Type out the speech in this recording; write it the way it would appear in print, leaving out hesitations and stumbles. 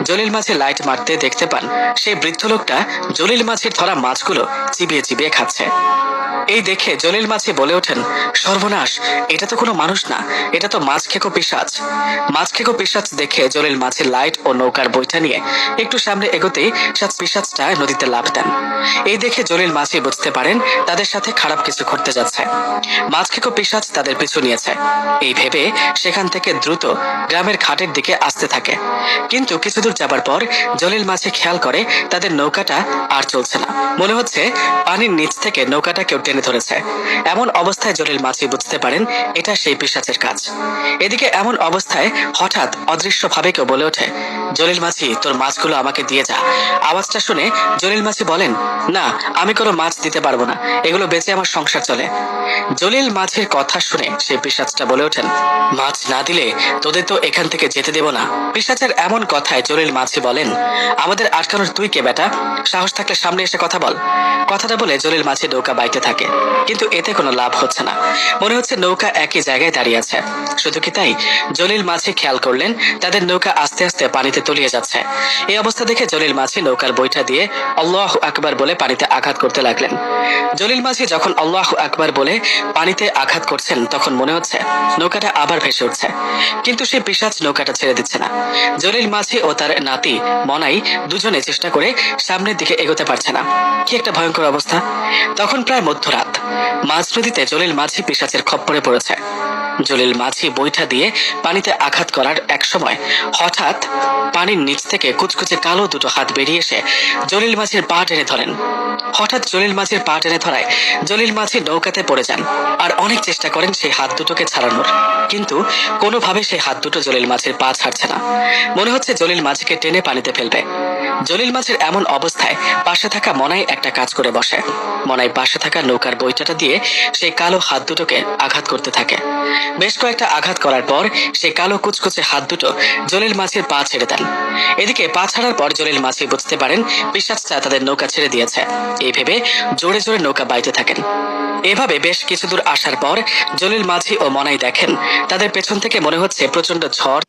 জলিল মাঝি light মারতে দেখতে পান সেই বৃদ্ধ লোকটা জলিল মাঝির ধরা মাছগুলো চিবিয়ে চিবিয়ে খাচ্ছে। এই দেখে জলিল মাঝি বলে ওঠেন, সর্বনাশ, এটা তো কোনো মানুষ না, এটা তো মাছ খেকো পিশাচ। মাছ খেকো পিশাচ দেখে জলিল মাঝি লাইট ও নৌকার বইটা নিয়ে একটু সামনে এগোতেই পিশাচটা নদীতে লাফ দেন। এই দেখে জলিল মাঝি বুঝতে পারেন তাদের সাথে খারাপ কিছু ঘটতে যাচ্ছে। মাছ খেকো পিশাচ তাদের পিছু নিয়েছে। এই ভেবে সেখান থেকে দ্রুত গ্রামের ঘাটের দিকে আসতে থাকে। কিন্তু কিছু দূর যাবার পর জলিল মাঝি খেয়াল করে তাদের নৌকাটা আর চলছে না। মনে হচ্ছে পানির নিচ থেকে নৌকাটা কেউ টেনে ধরেছে। এমন অবস্থায় জলিল মাঝি বুঝতে পারেন এটা সেই পিশাচের কাজ। এদিকে এমন অবস্থায় হঠাৎ অদৃশ্যভাবে কেউ বলে ওঠে, জলিল মাঝি, তোর মাছগুলো আমাকে দিয়ে যা। আওয়াজটা শুনে জলিল মাঝি বলেন, না, আমি কোনো মাছ দিতে পারবো না, এগুলো বেচে আমার সংসার চলে। জলিল মাঝির কথা শুনে সেই পিশাচটা বলে ওঠেন, মাছ না দিলে তোদের তো এখান থেকে যেতে দেব না। পিশাচের এমন কথায় জলিল মাঝি বলেন, আমাদের আটকানোর তুই কে বেটা? সাহস থাকলে সামনে এসে কথা বল। কথাটা বলে জলিল মাঝি নৌকা বাইতে থাকে, কিন্তু এতে কোনো লাভ হচ্ছে না। মনে হচ্ছে নৌকা একই জায়গায় দাঁড়িয়ে আছে। শুধু কি তাই, জলিল মাঝি খেয়াল করলেন তাদের নৌকা আস্তে আস্তে পানিতে তলিয়ে যাচ্ছে। এই অবস্থা দেখে জলিল মাঝি নৌকার বইটা দিয়ে আল্লাহু আকবার বলে পানিতে আঘাত করতে লাগলেন। জলিল মাঝি যখন আল্লাহু আকবার বলে পানিতে আঘাত করছেন তখন মনে হচ্ছে নৌকাটা আবার ভেসে উঠছে, কিন্তু সেই পিশাচ নৌকাটা ছেড়ে দিচ্ছে না। জলিল মাঝি ও তার নাতি মনাই দুজনে চেষ্টা করে সামনের দিকে এগোতে পারছে না। কি একটা ভয়ঙ্কর অবস্থা। তখন প্রায় মধ্যরাত। মাঝ নদীতে জলিল মাঝি পিশাচের খপ্পরে পড়েছে। জলিল মাঝি বৈঠা দিয়ে পানিতে আঘাত করার এক সময় হঠাৎ পানির নিচ থেকে কুচকুচে কালো দুটো হাত বেরিয়ে এসে জলিল মাঝির পা টেনে ধরেন। হঠাৎ জলিল মাঝির পা টেনে ধরায় জলিল মাঝি নৌকাতে পড়ে যান আর অনেক চেষ্টা করেন সেই হাত দুটোকে ছাড়ানোর, কিন্তু কোনোভাবে সেই হাত দুটো জলিল মাঝির পা ছাড়ছে না। মনে হচ্ছে জলিল মাঝিকে টেনে পানিতে ফেলবে। জলিল মাঝির এমন অবস্থায় পাশে থাকা মনাই একটা কাজ করে বসে। মনাই পাশে থাকা নৌকার বইটাটা দিয়ে সেই কালো হাত দুটোকে আঘাত করতে থাকে। বেশ কয়েকটা আঘাত করার পর সেই কালো কুচকুচে হাত দুটো জলিল মাঝির পা ছেড়ে দেন। এদিকে পা ছাড়ার পর জলিল মাঝি বুঝতে পারেন পিশাচটা তাদের নৌকা ছেড়ে দিয়েছে। এই ভেবে জোরে জোরে নৌকা বাইতে থাকেন। এভাবে বেশ কিছু দূর আসার পর জলিল মাঝি ও মনাই দেখেন তাদের পেছন থেকে মনে হচ্ছে প্রচন্ড ঝড়